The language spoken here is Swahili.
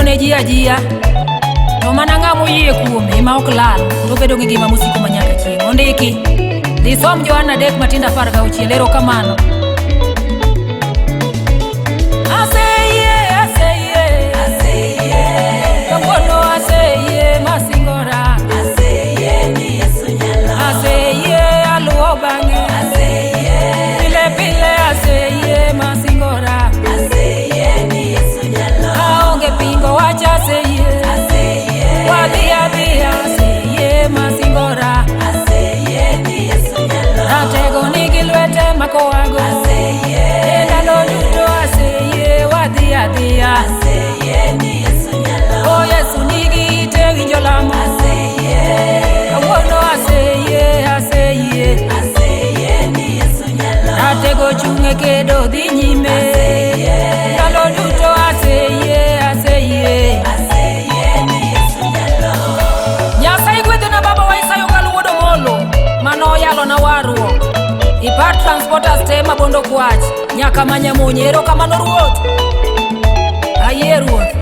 bedo ne ji ajia, to mana ng'ama oyie kuome ma ok lal, to bedo gi ngima mosiko manyaka chieng'. Ondiki, dhi som Johana 3:16. Erokamano. Oh Yesu nigi te winjo lamo. Awuono aseye ni Yesu nyalo. Ratego chung'e kedo dhi nyime. Ndalo duto aseye ni Yesu nyalo. Nyasaye gwedhona baba wa Isayo Wuodo Molo mano yalo na warruok. Ipart transporters te mabondo kwach nyaka manyamonye. Erokamano Ruoth. Ayie Ruoth.